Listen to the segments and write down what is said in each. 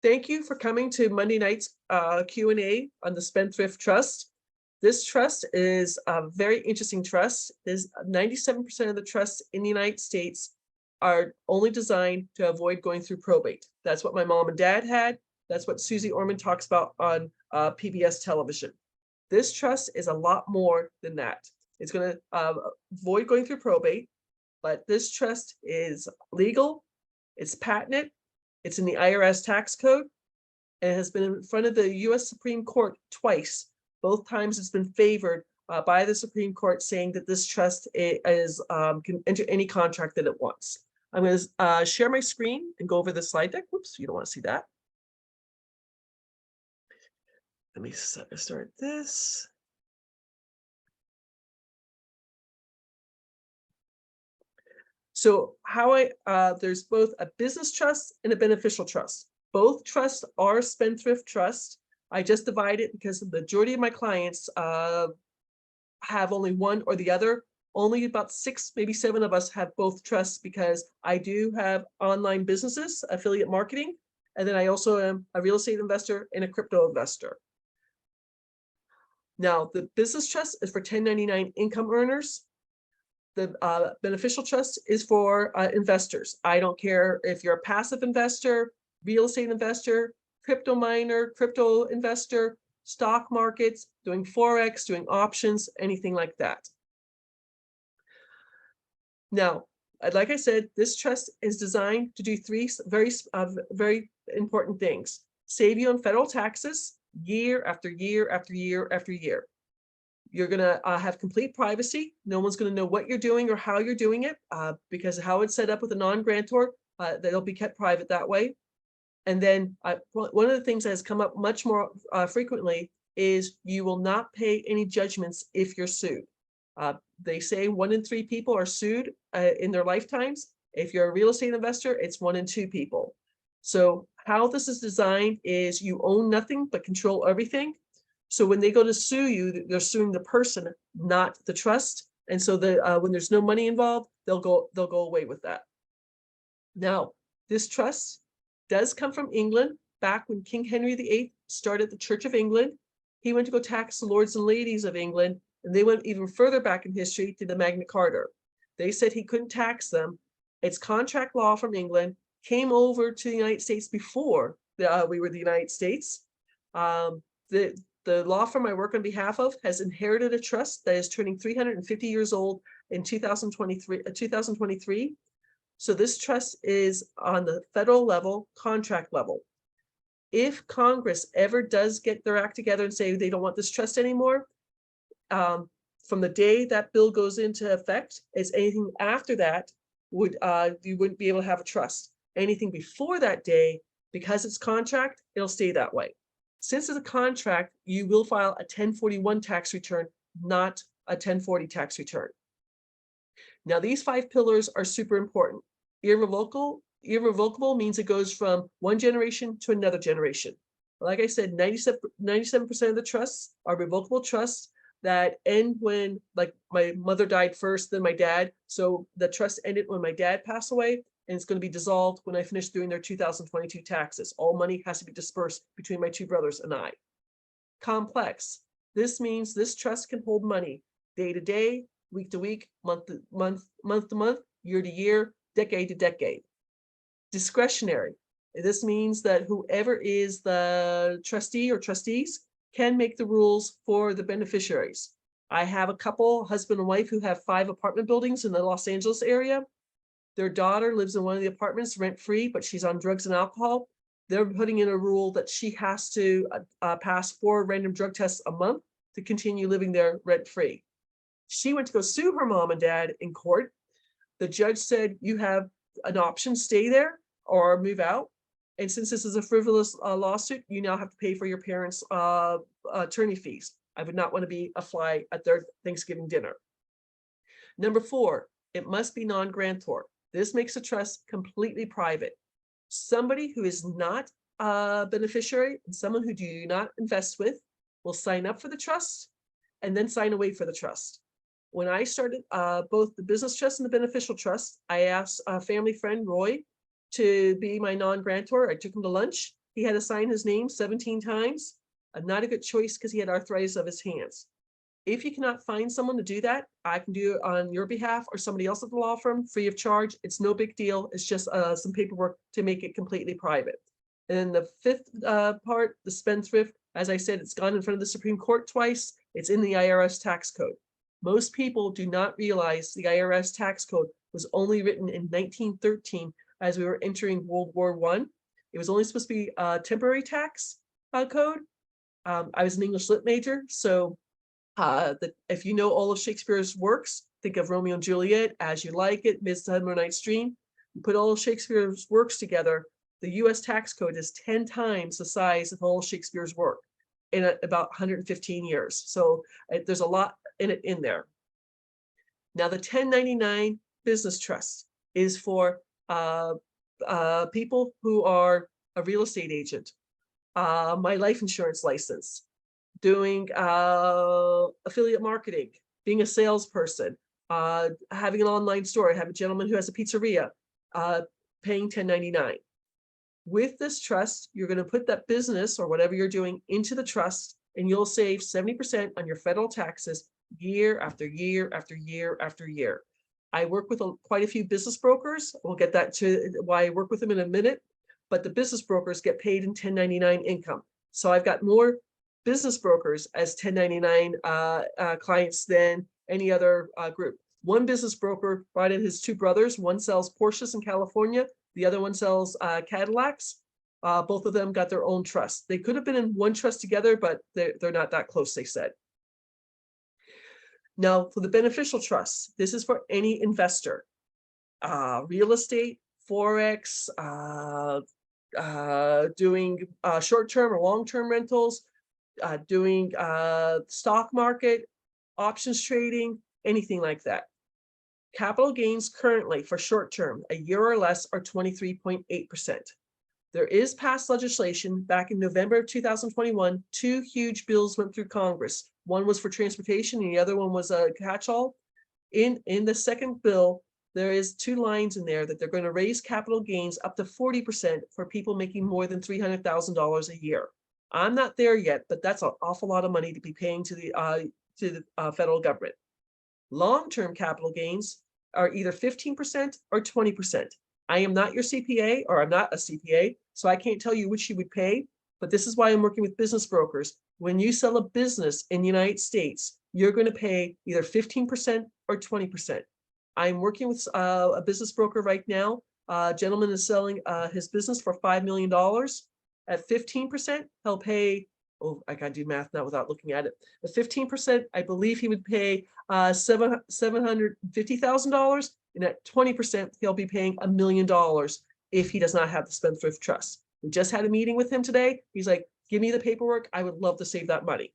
Thank you for coming to Monday night's Q&A on the Spendthrift Trust. This trust is a very interesting trust. There's 97% of the trusts in the United States are only designed to avoid going through probate. That's what my mom and dad had. That's what Susie Orman talks about on PBS television. This trust is a lot more than that. It's going to avoid going through probate, but this trust is legal, it's patented, it's in the IRS Tax Code, and it has been in front of the US Supreme Court twice. Both times it's been favored by the Supreme Court, saying that this trust can enter any contract that it wants. I'm going to share my screen and go over the slide deck. Whoops, you don't want to see that. Let me start this. So there's both a business trust and a beneficial trust. Both trusts are Spendthrift Trust. I just divide it because the majority of my clients have only one or the other. Only about 6, maybe 7 of us have both trusts, because I do have online businesses, affiliate marketing, and then I also am a real estate investor and a crypto investor. Now, the business trust is for 1099 income earners. The beneficial trust is for investors. I don't care if you're a passive investor, real estate investor, crypto miner, crypto investor, stock markets, doing forex, doing options, anything like that. Now, like I said, this trust is designed to do 3 very important things: save you on federal taxes year after year after year after year. You're going to have complete privacy. No one's going to know what you're doing or how you're doing it, because how it's set up with a non-grantor, that'll be kept private that way. And then one of the things that has come up much more frequently is you will not pay any judgments if you're sued. They say 1 in 3 people are sued in their lifetimes. If you're a real estate investor, it's 1 in 2 people. So how this is designed is you own nothing but control everything. So when they go to sue you, they're suing the person, not the trust. And so when there's no money involved, they'll go away with that. Now, this trust does come from England, back when King Henry VIII started the Church of England. He went to go tax the lords and ladies of England, and they went even further back in history to the Magna Carta. They said he couldn't tax them. It's contract law from England, came over to the United States before we were the United States. The law firm I work on behalf of has inherited a trust that is turning 350 years old in 2023. So this trust is on the federal level, contract level. If Congress ever does get their act together and say they don't want this trust anymore, from the day that bill goes into effect, is anything after that you wouldn't be able to have a trust. Anything before that day, because it's contract, it'll stay that way. Since it's a contract, you will file a 1041 tax return, not a 1040 tax return. Now, these 5 pillars are super important. Irrevocable means it goes from one generation to another generation. Like I said, 97% of the trusts are revocable trusts that end when, like, my mother died first, then my dad. So the trust ended when my dad passed away, and it's going to be dissolved when I finish doing their 2022 taxes. All money has to be dispersed between my 2 brothers and I. Complex. This means this trust can hold money day to day, week to week, month to month, year to year, decade to decade. Discretionary. This means that whoever is the trustee or trustees can make the rules for the beneficiaries. I have a couple, husband and wife, who have 5 apartment buildings in the Los Angeles area. Their daughter lives in one of the apartments rent-free, but she's on drugs and alcohol. They're putting in a rule that she has to pass 4 random drug tests a month to continue living there rent-free. She went to go sue her mom and dad in court. The judge said, you have an option, stay there or move out. And since this is a frivolous lawsuit, you now have to pay for your parents' attorney fees. I would not want to be a fly at their Thanksgiving dinner. Number 4, it must be non-grantor. This makes a trust completely private. Somebody who is not a beneficiary and someone who do not invest with will sign up for the trust and then sign away for the trust. When I started both the business trust and the beneficial trust, I asked a family friend, Roy, to be my non-grantor. I took him to lunch. he had to sign his name 17 times. Not a good choice because he had arthritis of his hands. If you cannot find someone to do that, I can do it on your behalf or somebody else at the law firm free of charge. It's no big deal. It's just some paperwork to make it completely private. And then the fifth part, the spendthrift, as I said, it's gone in front of the Supreme Court twice. It's in the IRS Tax Code. Most people do not realize the IRS Tax Code was only written in 1913 as we were entering World War I. It was only supposed to be a temporary tax code. I was an English lit major, so if you know all of Shakespeare's works, think of Romeo and Juliet, As You Like It, Midsummer Night's Dream. You put all of Shakespeare's works together, the US tax code is 10 times the size of all Shakespeare's work in about 115 years. So there's a lot in there. Now, the 1099 business trust is for people who are a real estate agent, my life insurance license, doing affiliate marketing, being a salesperson, having an online store. I have a gentleman who has a pizzeria, paying 1099. With this trust, you're going to put that business or whatever you're doing into the trust, and you'll save 70% on your federal taxes year after year after year after year. I work with quite a few business brokers. We'll get that to why I work with them in a minute, but the business brokers get paid in 1099 income. So I've got more business brokers as 1099 clients than any other group. One business broker brought in his two brothers. One sells Porsches in California. The other one sells Cadillacs. Both of them got their own trust. They could have been in one trust together, but they're not that close, they said. Now, for the beneficial trust, this is for any investor. Real estate, forex, doing short-term or long-term rentals, doing stock market, options trading, anything like that. Capital gains currently for short-term, a year or less, are 23.8%. There is past legislation. Back in November of 2021, two huge bills went through Congress. One was for transportation and the other one was a catch-all. In the second bill, there is two lines in there that they're going to raise capital gains up to 40% for people making more than $300,000 a year. I'm not there yet, but that's an awful lot of money to be paying to the federal government. Long-term capital gains are either 15% or 20%. I am not your CPA, or I'm not a CPA, so I can't tell you which you would pay, but this is why I'm working with business brokers. When you sell a business in the United States, you're going to pay either 15% or 20%. I'm working with a business broker right now. A gentleman is selling his business for $5 million. At 15%, he'll pay, oh, I gotta do math now without looking at it. At 15%, I believe he would pay $750,000, and at 20%, he'll be paying $1 million if he does not have the Spendthrift Trust. We just had a meeting with him today. He's like, give me the paperwork. I would love to save that money.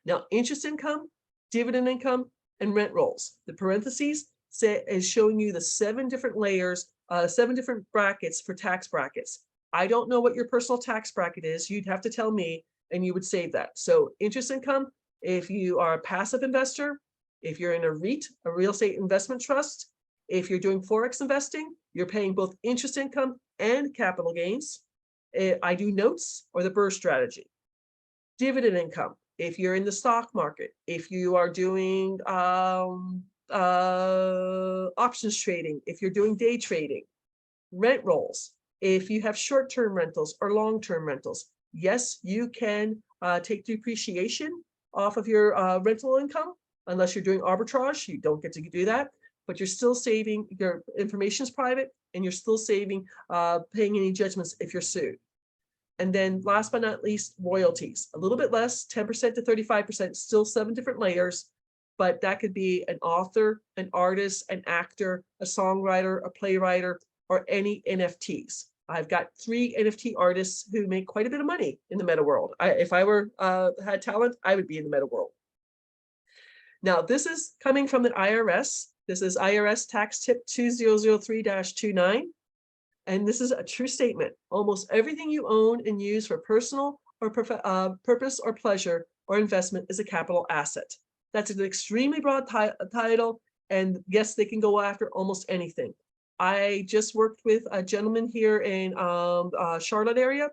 Now, interest income, dividend income, and rent rolls. The parentheses is showing you the 7 different layers, 7 different brackets for tax brackets. I don't know what your personal tax bracket is. You'd have to tell me, and you would save that. So interest income, if you are a passive investor, if you're in a REIT, a real estate investment trust, if you're doing forex investing, you're paying both interest income and capital gains. I do notes or the BRRRR strategy. Dividend income, if you're in the stock market, if you are doing options trading, if you're doing day trading. Rent rolls, if you have short-term rentals or long-term rentals. Yes, you can take depreciation off of your rental income. Unless you're doing arbitrage, you don't get to do that, but you're still saving, your information is private, and you're still saving paying any judgments if you're sued. And then last but not least, royalties, a little bit less, 10% to 35%, still 7 different layers, but that could be an author, an artist, an actor, a songwriter, a playwright, or any NFTs. I've got 3 NFT artists who make quite a bit of money in the meta world. If I were had talent, I would be in the meta world. Now, this is coming from the IRS. This is IRS Tax Tip 2003-29. And this is a true statement. Almost everything you own and use for personal or purpose or pleasure or investment is a capital asset. That's an extremely broad title. And yes, they can go after almost anything. I just worked with a gentleman here in Charlotte area.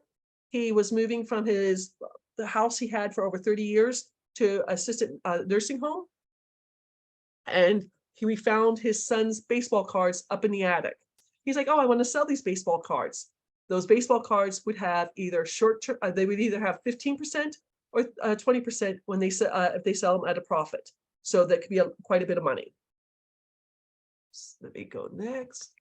He was moving from the house he had for over 30 years to assisted nursing home. And we found his son's baseball cards up in the attic. He's like, oh, I want to sell these baseball cards. Those baseball cards would have either short-term, they would either have 15% or 20% when they if they sell them at a profit. So that could be quite a bit of money. So let me go next.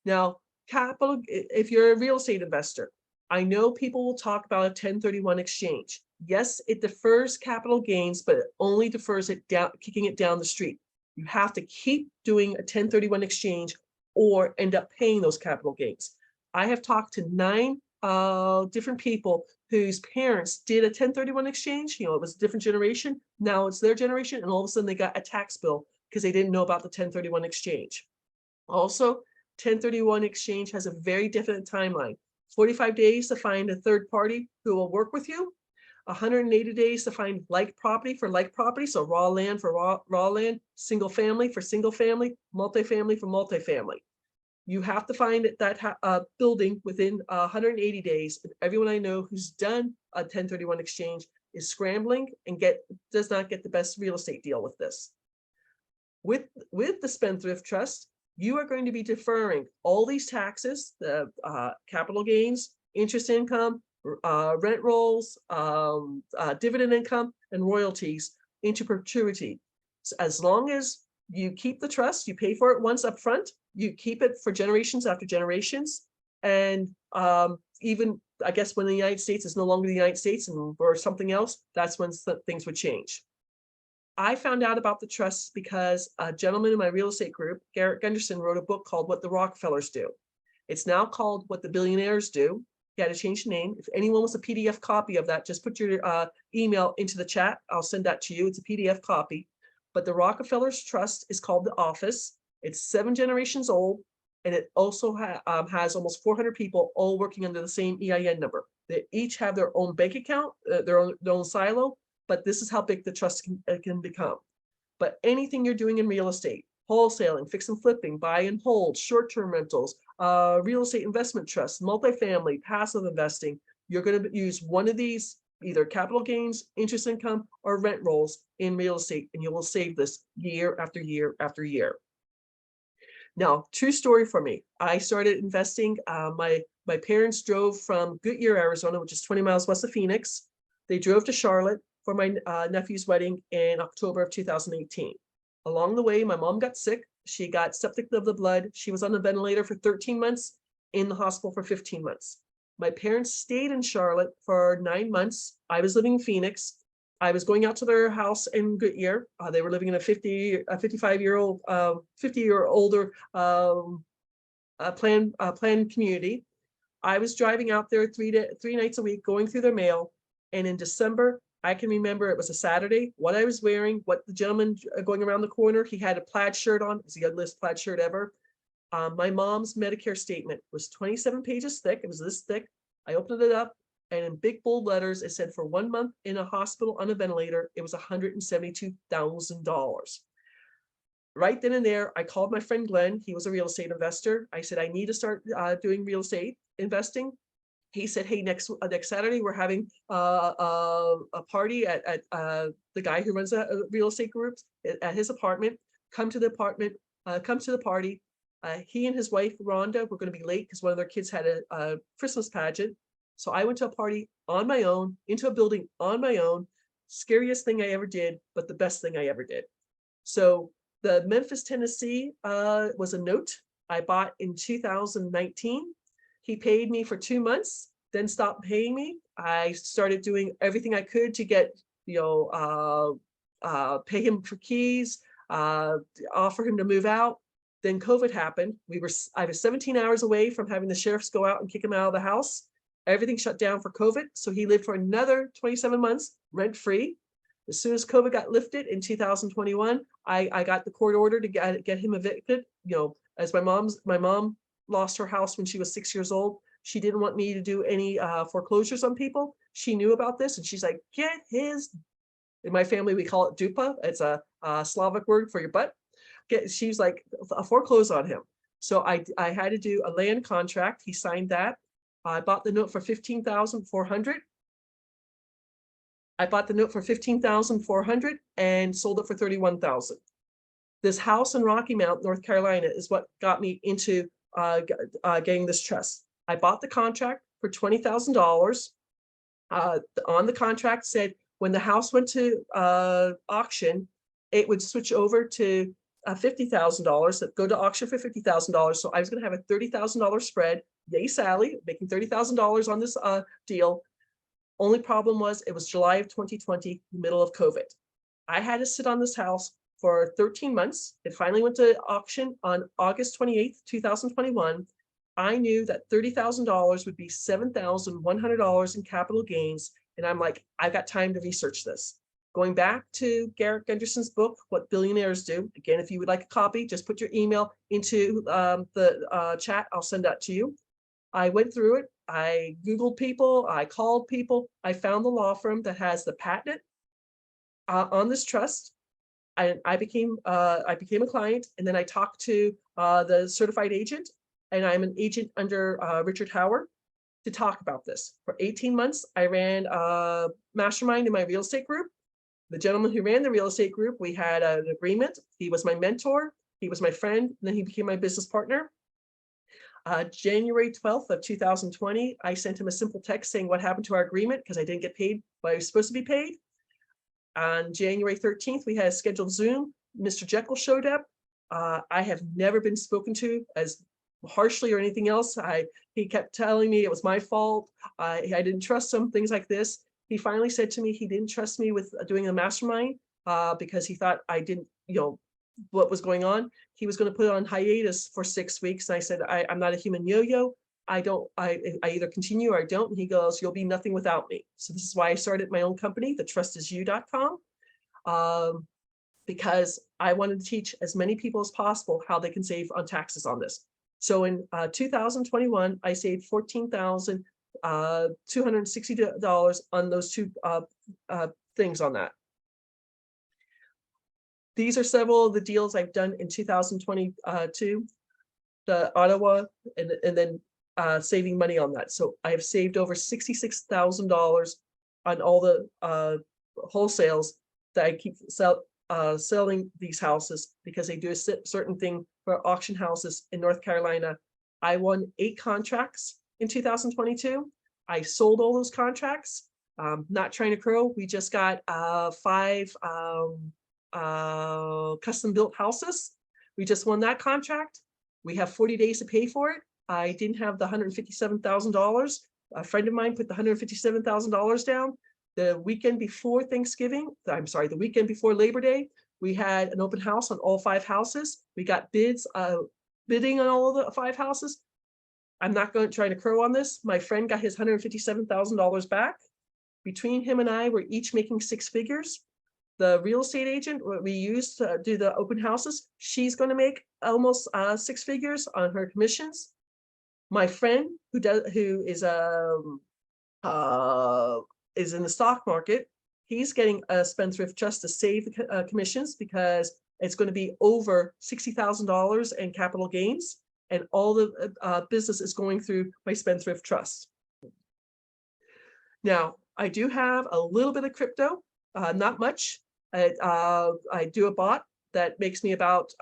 Now, capital, if you're a real estate investor, I know people will talk about a 1031 exchange. Yes, it defers capital gains, but it only defers it down, kicking it down the street. You have to keep doing a 1031 exchange or end up paying those capital gains. I have talked to 9 different people whose parents did a 1031 exchange. You know, it was a different generation. Now it's their generation, and all of a sudden they got a tax bill because they didn't know about the 1031 exchange. Also, 1031 exchange has a very definite timeline. 45 days to find a third party who will work with you. 180 days to find like property for like property. So raw land for raw land, single family for single family, multifamily for multifamily. You have to find that building within 180 days. And everyone I know who's done a 1031 exchange is scrambling and does not get the best real estate deal with this. With the Spendthrift Trust, you are going to be deferring all these taxes, the capital gains, interest income, rent rolls, dividend income, and royalties into perpetuity. So as long as you keep the trust, you pay for it once up front, you keep it for generations after generations. And even, I guess, when the United States is no longer the United States and or something else, that's when things would change. I found out about the trusts because a gentleman in my real estate group, Garrett Gunderson, wrote a book called What the Rockefellers Do. It's now called What the Billionaires Do. He had to change the name. If anyone wants a PDF copy of that, just put your email into the chat. I'll send that to you. It's a PDF copy. But the Rockefellers Trust is called The Office. It's 7 generations old, and it also has almost 400 people all working under the same EIN number. They each have their own bank account, their own silo, but this is how big the trust can become. But anything you're doing in real estate, wholesaling, fix and flipping, buy and hold, short-term rentals, real estate investment trusts, multifamily, passive investing, you're going to use one of these, either capital gains, interest income, or rent rolls in real estate, and you will save this year after year after year. Now, true story for me. I started investing. My parents drove from Goodyear, Arizona, which is 20 miles west of Phoenix. They drove to Charlotte for my nephew's wedding in October of 2018. Along the way, my mom got sick. She got septic of the blood. She was on the ventilator for 13 months, in the hospital for 15 months. My parents stayed in Charlotte for 9 months. I was living in Phoenix. I was going out to their house in Goodyear. They were living in a 55-year-old, 50-year-older planned community. I was driving out there 3 nights a week, going through their mail. And in December, I can remember it was a Saturday, what I was wearing, what the gentleman going around the corner, he had a plaid shirt on. It was the ugliest plaid shirt ever. My mom's Medicare statement was 27 pages thick. It was this thick. I opened it up, and in big bold letters, it said for 1 month in a hospital on a ventilator, it was $172,000. Right then and there, I called my friend Glenn. He was a real estate investor. I said, I need to start doing real estate investing. He said, hey, next Saturday, we're having a party at the guy who runs a real estate group at his apartment. Come to the apartment, come to the party. He and his wife, Rhonda, were going to be late because one of their kids had a Christmas pageant. So I went to a party on my own, into a building on my own. Scariest thing I ever did, but the best thing I ever did. So the Memphis, Tennessee was a note I bought in 2019. He paid me for 2 months, then stopped paying me. I started doing everything I could to get, pay him for keys, offer him to move out. Then COVID happened. I was 17 hours away from having the sheriffs go out and kick him out of the house. Everything shut down for COVID. So he lived for another 27 months rent-free. As soon as COVID got lifted in 2021, I got the court order to get him evicted. As my mom lost her house when she was 6 years old. She didn't want me to do any foreclosures on people. She knew about this, and she's like, get his, in my family, we call it dupa. It's a Slavic word for your butt. She's like, foreclose on him. So I had to do a land contract. He signed that. I bought the note for 15,400. I bought the note for 15,400 and sold it for 31,000. This house in Rocky Mount, North Carolina, is what got me into getting this trust. I bought the contract for $20,000. On the contract said when the house went to auction, it would switch over to $50,000, go to auction for $50,000. So I was going to have a $30,000 spread. Yay, Sally, making $30,000 on this deal. Only problem was it was July of 2020, middle of COVID. I had to sit on this house for 13 months. It finally went to auction on August 28th, 2021. I knew that $30,000 would be $7,100 in capital gains. And I'm like, I've got time to research this. Going back to Garrett Gunderson's book, What Billionaires Do. Again, if you would like a copy, just put your email into the chat. I'll send that to you. I went through it. I Googled people. I called people. I found the law firm that has the patent on this trust. I became a client, and then I talked to the certified agent, and I'm an agent under Richard Howard to talk about this. For 18 months, I ran a mastermind in my real estate group. The gentleman who ran the real estate group, we had an agreement. He was my mentor. He was my friend. And then he became my business partner. January 12th of 2020, I sent him a simple text saying what happened to our agreement because I didn't get paid what I was supposed to be paid. On January 13th, we had a scheduled Zoom. Mr. Jekyll showed up. I have never been spoken to as harshly or anything else. He kept telling me it was my fault. I didn't trust him, things like this. He finally said to me he didn't trust me with doing a mastermind because he thought I didn't, what was going on. He was going to put it on hiatus for 6 weeks. And I said, I'm not a human yo-yo. I either continue or I don't. And he goes, you'll be nothing without me. So this is why I started my own company, thetrustisyou.com, because I wanted to teach as many people as possible how they can save on taxes on this. So in 2021, I saved $14,260 on those two things on that. These are several of the deals I've done in 2022, the Ottawa, and then saving money on that. So I have saved over $66,000 on all the wholesales that I keep selling these houses because they do a certain thing for auction houses in North Carolina. I won 8 contracts in 2022. I sold all those contracts. Not trying to crow. We just got 5 custom built houses. We just won that contract. We have 40 days to pay for it. I didn't have the $157,000. A friend of mine put the $157,000 down. The weekend before Thanksgiving, the weekend before Labor Day, we had an open house on all 5 houses. We got bidding on all of the 5 houses. I'm not going to try to crow on this. My friend got his $157,000 back. Between him and I, we're each making 6 figures. The real estate agent we used to do the open houses, she's going to make almost 6 figures on her commissions. My friend who is in the stock market, he's getting a Spendthrift Trust to save the commissions because it's going to be over $60,000 in capital gains, and all the business is going through my Spendthrift Trust. Now, I do have a little bit of crypto, not much. I do a bot that makes me about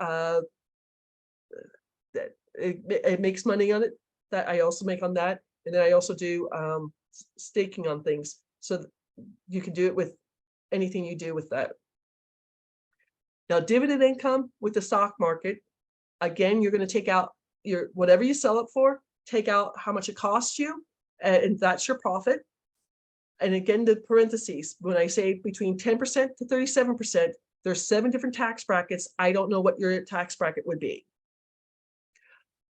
it makes money on it, that I also make on that, and then I also do staking on things, so you can do it with anything you do with that. Now, dividend income with the stock market, again, you're going to take out your whatever you sell it for, take out how much it costs you, and that's your profit. And again, the parentheses, when I say between 10% to 37%, there's 7 different tax brackets. I don't know what your tax bracket would be.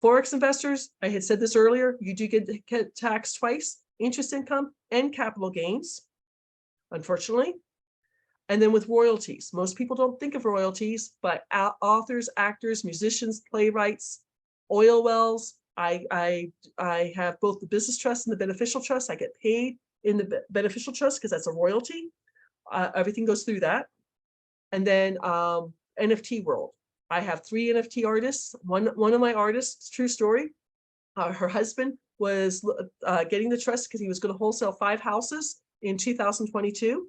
Forex investors, I had said this earlier, you do get taxed twice, interest income and capital gains, unfortunately. And then with royalties, most people don't think of royalties, but authors, actors, musicians, playwrights, oil wells, I have both the business trust and the beneficial trust. I get paid in the beneficial trust because that's a royalty. Everything goes through that. And then NFT world. I have 3 NFT artists. One of my artists, true story, her husband was getting the trust because he was going to wholesale 5 houses in 2022.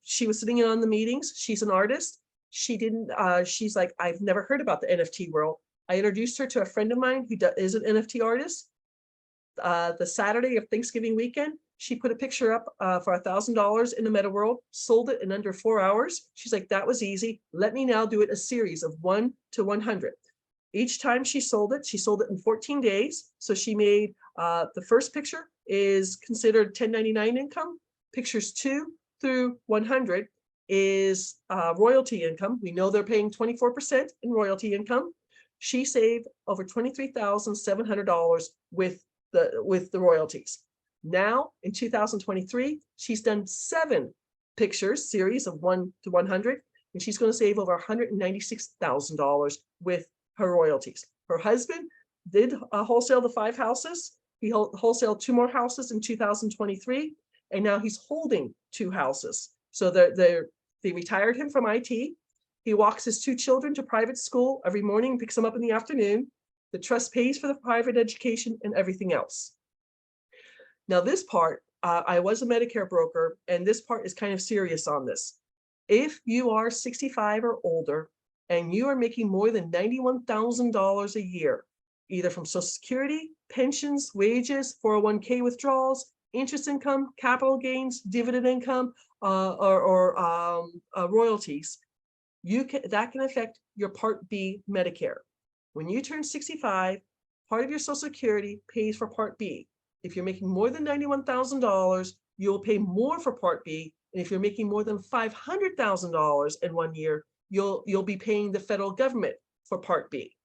She was sitting in on the meetings. She's an artist. She didn't, she's like, I've never heard about the NFT world. I introduced her to a friend of mine who is an NFT artist. The Saturday of Thanksgiving weekend, she put a picture up for $1,000 in the meta world, sold it in under 4 hours. She's like, that was easy. Let me now do it a series of 1 to 100. Each time she sold it in 14 days. So she made, the first picture is considered 1099 income. Pictures 2 through 100 is royalty income. We know they're paying 24% in royalty income. She saved over $23,700 with the royalties. Now in 2023, she's done 7 pictures series of 1 to 100, and she's going to save over $196,000 with her royalties. Her husband did wholesale the 5 houses. He wholesaled 2 more houses in 2023, and now he's holding 2 houses. So they retired him from IT. He walks his 2 children to private school every morning, picks them up in the afternoon. The trust pays for the private education and everything else. Now this part, I was a Medicare broker, and this part is kind of serious on this. If you are 65 or older and you are making more than $91,000 a year, either from Social Security, pensions, wages, 401k withdrawals, interest income, capital gains, dividend income, or royalties, that can affect your Part B Medicare. When you turn 65, part of your Social Security pays for Part B. If you're making more than $91,000, you'll pay more for Part B. And if you're making more than $500,000 in 1 year, you'll be paying the federal government for Part B.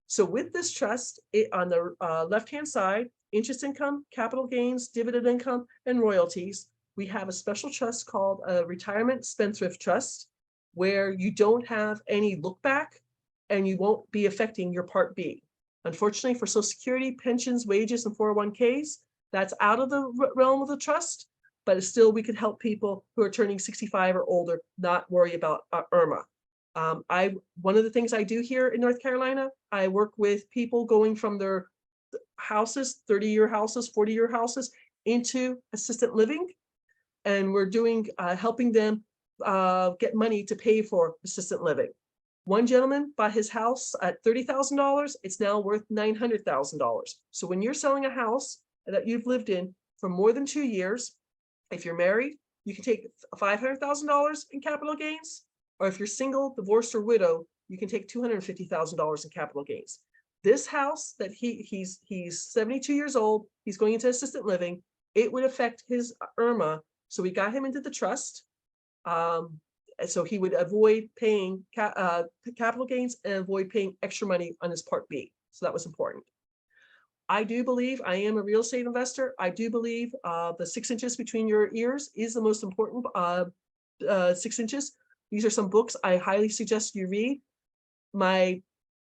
So with this trust, on the left-hand side, interest income, capital gains, dividend income, and royalties, we have a special trust called a Retirement Spendthrift Trust, where you don't have any look back and you won't be affecting your Part B. Unfortunately, for Social Security, pensions, wages, and 401ks, that's out of the realm of the trust, but still we could help people who are turning 65 or older not worry about IRMA. One of the things I do here in North Carolina, I work with people going from their houses, 30-year houses, 40-year houses, into assisted living. And we're doing, helping them get money to pay for assisted living. One gentleman bought his house at $30,000. It's now worth $900,000. So when you're selling a house that you've lived in for more than 2 years, if you're married, you can take $500,000 in capital gains. Or if you're single, divorced, or widow, you can take $250,000 in capital gains. This house that he's 72 years old, he's going into assisted living, it would affect his IRMA. So we got him into the trust. So he would avoid paying capital gains and avoid paying extra money on his Part B. So that was important. I do believe, I am a real estate investor. I do believe the 6 inches between your ears is the most important 6 inches. These are some books I highly suggest you read. My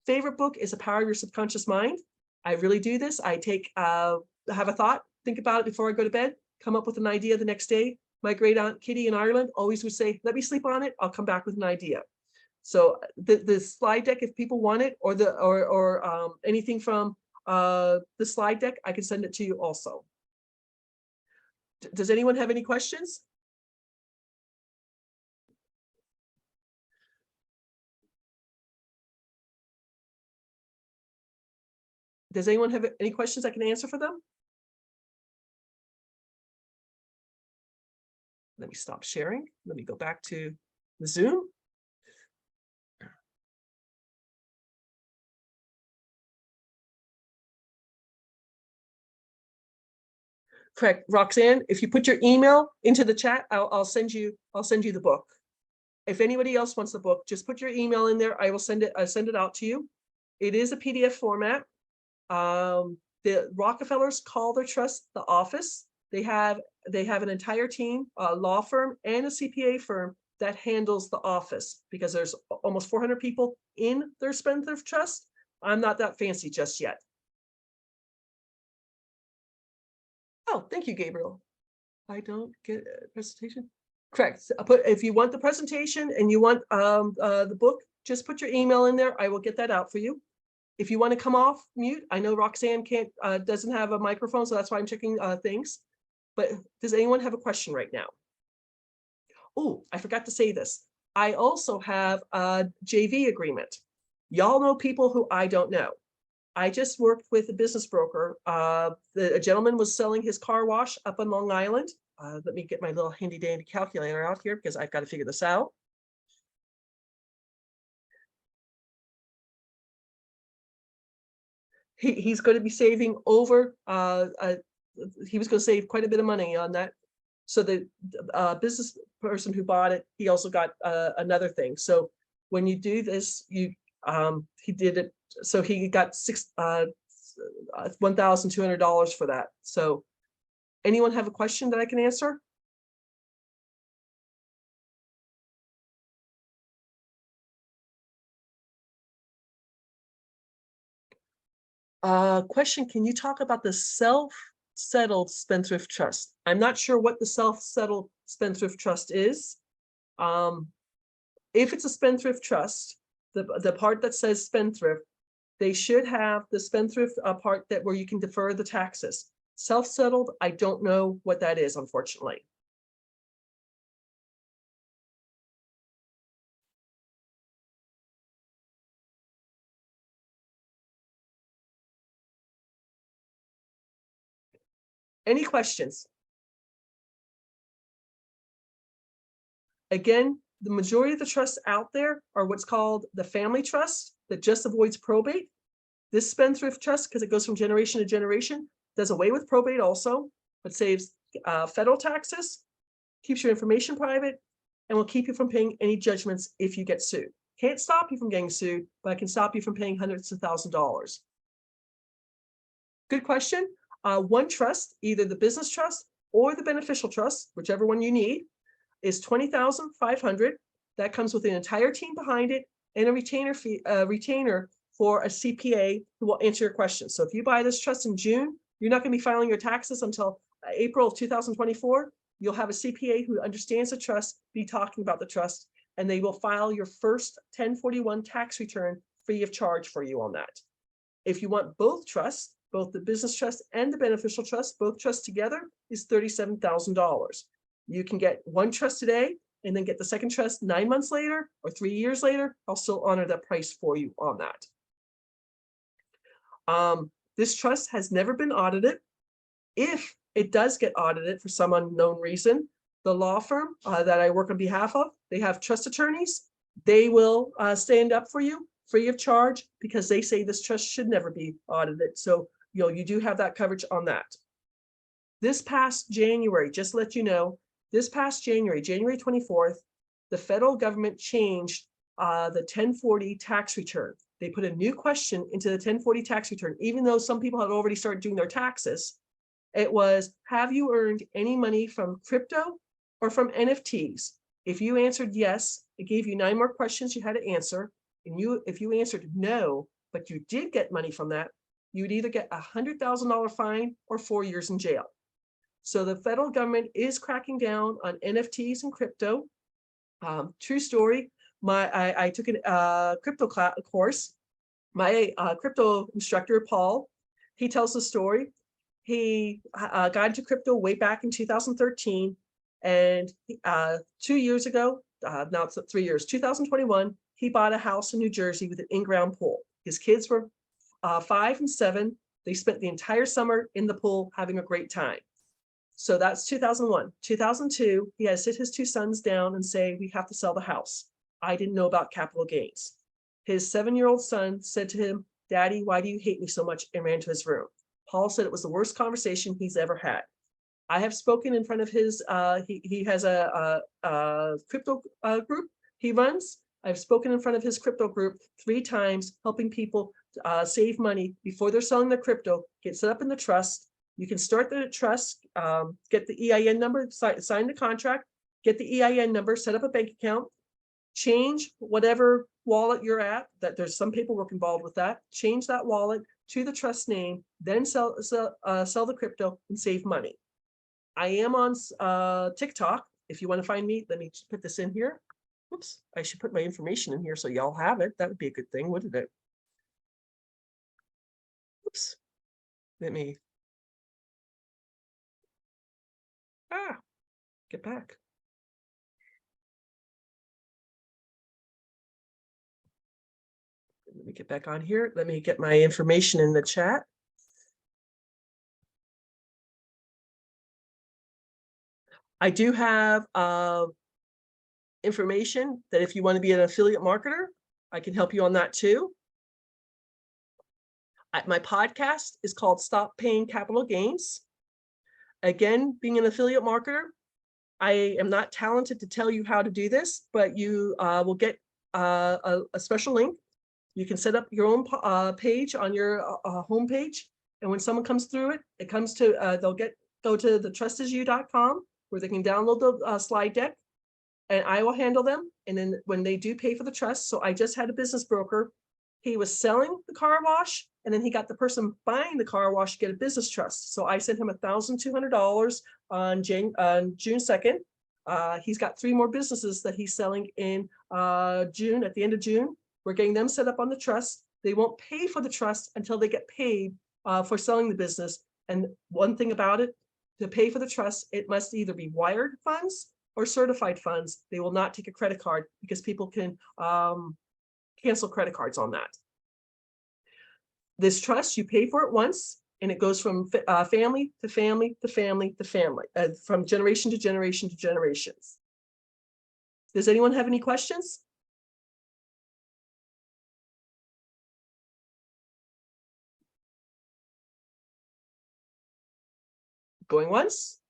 favorite book is The Power of Your Subconscious Mind. I really do this. I have a thought, think about it before I go to bed, come up with an idea the next day. My great aunt Kitty in Ireland always would say, let me sleep on it, I'll come back with an idea. So the slide deck, if people want it, or anything from the slide deck, I can send it to you also. Does anyone have any questions? Does anyone have any questions I can answer for them? Let me stop sharing. Let me go back to the Zoom. Correct, Roxanne. If you put your email into the chat, I'll send you the book. If anybody else wants the book, just put your email in there. I will send it. I'll send it out to you. It is a PDF format. The Rockefellers call their trust the office. They have an entire team, a law firm and a CPA firm that handles the office, because there's almost 400 people in their Spendthrift Trust. I'm not that fancy just yet. Oh, thank you, Gabriel. I don't get a presentation. Correct. If you want the presentation and you want the book, just put your email in there. I will get that out for you. If you want to come off mute, I know Roxanne doesn't have a microphone, so that's why I'm checking things. But does anyone have a question right now? Oh, I forgot to say this. I also have a JV agreement. Y'all know people who I don't know. I just worked with a business broker. A gentleman was selling his car wash up on Long Island. Let me get my little handy dandy calculator out here because I've got to figure this out. He's going to be saving over, he was going to save quite a bit of money on that. So the business person who bought it, he also got another thing. So when you do this, he did it. So he got $1,200 for that. So anyone have a question that I can answer? Question, can you talk about the self-settled spendthrift trust? I'm not sure what the self-settled spendthrift trust is. If it's a spendthrift trust, the part that says spendthrift, they should have the spendthrift part that where you can defer the taxes. Self-settled, I don't know what that is, unfortunately. Any questions? Again, the majority of the trusts out there are what's called the family trust that just avoids probate. This spendthrift trust, because it goes from generation to generation, does away with probate also, but saves federal taxes, keeps your information private, and will keep you from paying any judgments if you get sued. Can't stop you from getting sued, but I can stop you from paying hundreds of thousands of dollars. Good question. One trust, either the business trust or the beneficial trust, whichever one you need, is $20,500. That comes with an entire team behind it and a retainer for a CPA who will answer your questions. So if you buy this trust in June, you're not going to be filing your taxes until April of 2024. You'll have a CPA who understands the trust, be talking about the trust, and they will file your first 1041 tax return free of charge for you on that. If you want both trusts, both the business trust and the beneficial trust, both trusts together is $37,000. You can get one trust today and then get the second trust 9 months later or 3 years later. I'll still honor that price for you on that. This trust has never been audited. If it does get audited for some unknown reason, the law firm that I work on behalf of, they have trust attorneys. They will stand up for you free of charge because they say this trust should never be audited. So you do have that coverage on that. This past January, just to let you know, this past January 24th, the federal government changed the 1040 tax return. They put a new question into the 1040 tax return, even though some people had already started doing their taxes. It was, have you earned any money from crypto or from NFTs? If you answered yes, it gave you 9 more questions you had to answer. And if you answered no, but you did get money from that, you would either get a $100,000 fine or 4 years in jail. So the federal government is cracking down on NFTs and crypto. True story. I took a crypto course. My crypto instructor, Paul, he tells the story. He got into crypto way back in 2013. And 2 years ago, now it's 3 years, 2021, he bought a house in New Jersey with an in-ground pool. His kids were 5 and 7. They spent the entire summer in the pool having a great time. So that's 2001. 2002, he had to sit his 2 sons down and say, we have to sell the house. I didn't know about capital gains. His 7-year-old son said to him, Daddy, why do you hate me so much? And ran to his room. Paul said it was the worst conversation he's ever had. I have spoken in front of his, he has a crypto group he runs. I've spoken in front of his crypto group 3 times, helping people save money before they're selling their crypto, get set up in the trust. You can start the trust, get the EIN number, sign the contract, get the EIN number, set up a bank account, change whatever wallet you're at, that there's some paperwork involved with that, change that wallet to the trust name, then sell the crypto and save money. I am on TikTok. If you want to find me, let me put this in here. Whoops, I should put my information in here so y'all have it. That would be a good thing, wouldn't it? Oops. Let me get back. Let me get back on here. Let me get my information in the chat. I do have information that if you want to be an affiliate marketer, I can help you on that too. My podcast is called Stop Paying Capital Gains. Again, being an affiliate marketer, I am not talented to tell you how to do this, but you will get a special link. You can set up your own page on your homepage. And when someone comes through it, it comes to, they'll go to thetrustisyou.com where they can download the slide deck, and I will handle them. And then when they do pay for the trust, so I just had a business broker. He was selling the car wash, and then he got the person buying the car wash get a business trust. So I sent him $1,200 on June 2nd. He's got 3 more businesses that he's selling in June, at the end of June. We're getting them set up on the trust. They won't pay for the trust until they get paid for selling the business. And one thing about it, to pay for the trust, it must either be wired funds or certified funds. They will not take a credit card because people can cancel credit cards on that. This trust, you pay for it once, and it goes from family to family to family to family, from generation to generation to generations. Does anyone have any questions? Going once?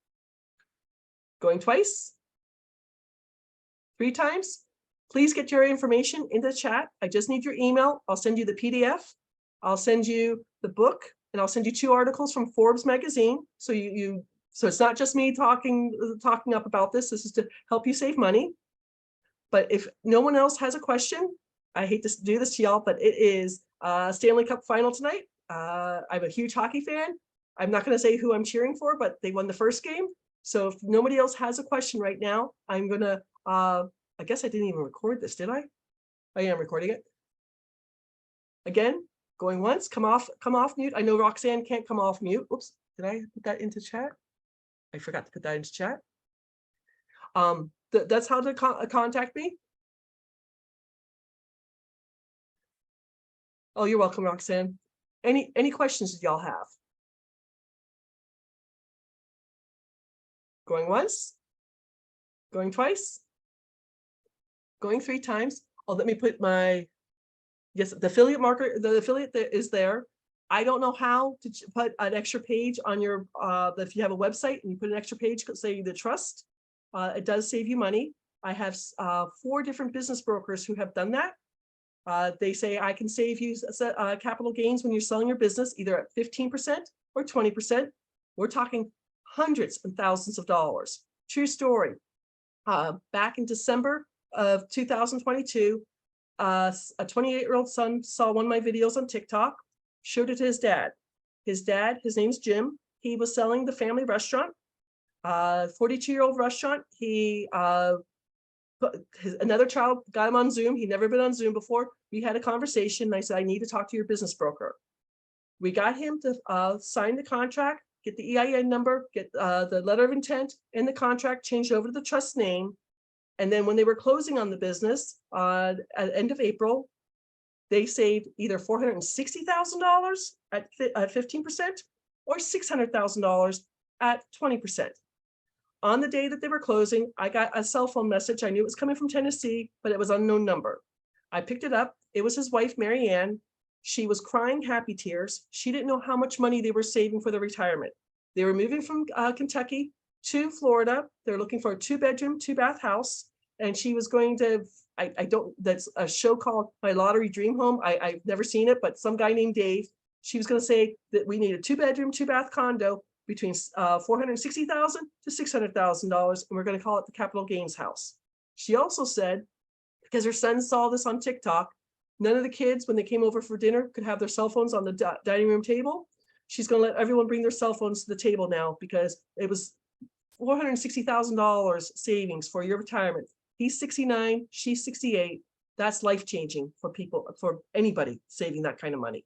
Going twice? 3 times? Please get your information in the chat. I just need your email. I'll send you the PDF. I'll send you the book, and I'll send you 2 articles from Forbes magazine. So so it's not just me talking up about this. This is to help you save money. But if no one else has a question, I hate to do this to y'all, but it is Stanley Cup final tonight. I'm a huge hockey fan. I'm not going to say who I'm cheering for, but they won the first game. So if nobody else has a question right now, I'm going to, I guess I didn't even record this, did I? I am recording it. Again, going once, come off mute. I know Roxanne can't come off mute. Oops, did I put that into chat? I forgot to put that into chat. That's how to contact me. Oh, you're welcome, Roxanne. Any questions that y'all have? Going once? Going twice? Going 3 times? Oh, let me put my, yes, the affiliate marker, the affiliate that is there. I don't know how to put an extra page on your, if you have a website and you put an extra page, say the trust, it does save you money. I have 4 different business brokers who have done that. They say I can save you capital gains when you're selling your business, either at 15% or 20%. We're talking hundreds and thousands of dollars. True story. Back in December of 2022, a 28-year-old son saw one of my videos on TikTok, showed it to his dad. His name's Jim. He was selling the family restaurant, 42-year-old restaurant. He another child got him on Zoom. He'd never been on Zoom before. We had a conversation, and I said, I need to talk to your business broker. We got him to sign the contract, get the EIN number, get the letter of intent and the contract changed over to the trust name. And then when they were closing on the business at the end of April, they saved either $460,000 at 15% or $600,000 at 20%. On the day that they were closing, I got a cell phone message. I knew it was coming from Tennessee, but it was an unknown number. I picked it up. It was his wife, Mary Ann. She was crying happy tears. She didn't know how much money they were saving for the retirement. They were moving from Kentucky to Florida. They're looking for a 2-bedroom, 2-bath house. And she was going to, that's a show called My Lottery Dream Home. I've never seen it, but some guy named Dave, she was going to say that we need a 2-bedroom, 2-bath condo between $460,000 to $600,000, and we're going to call it the capital gains house. She also said, because her son saw this on TikTok, none of the kids, when they came over for dinner, could have their cell phones on the dining room table. She's going to let everyone bring their cell phones to the table now, because it was $460,000 savings for your retirement. He's 69, she's 68. That's life-changing for people, for anybody saving that kind of money.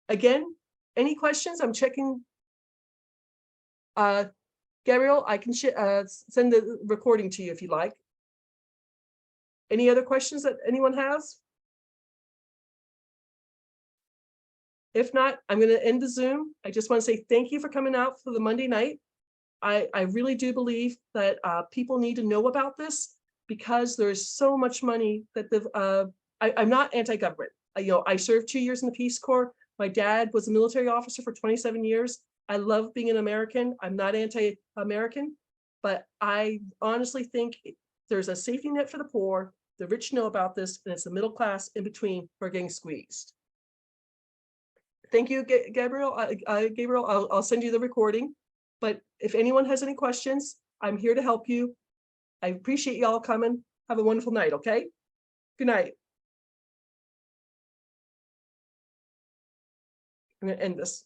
Again, any questions? I'm checking. Gabriel, I can send the recording to you if you like. Any other questions that anyone has? If not, I'm going to end the Zoom. I just want to say thank you for coming out for the Monday night. I really do believe that people need to know about this, because there's so much money that I'm not anti-government. I served 2 years in the Peace Corps. My dad was a military officer for 27 years. I love being an American. I'm not anti-American, but I honestly think there's a safety net for the poor. The rich know about this, and it's the middle class in between who are getting squeezed. Thank you, Gabriel. Gabriel, I'll send you the recording. But if anyone has any questions, I'm here to help you. I appreciate y'all coming. Have a wonderful night, okay? Good night. I'm going to end this.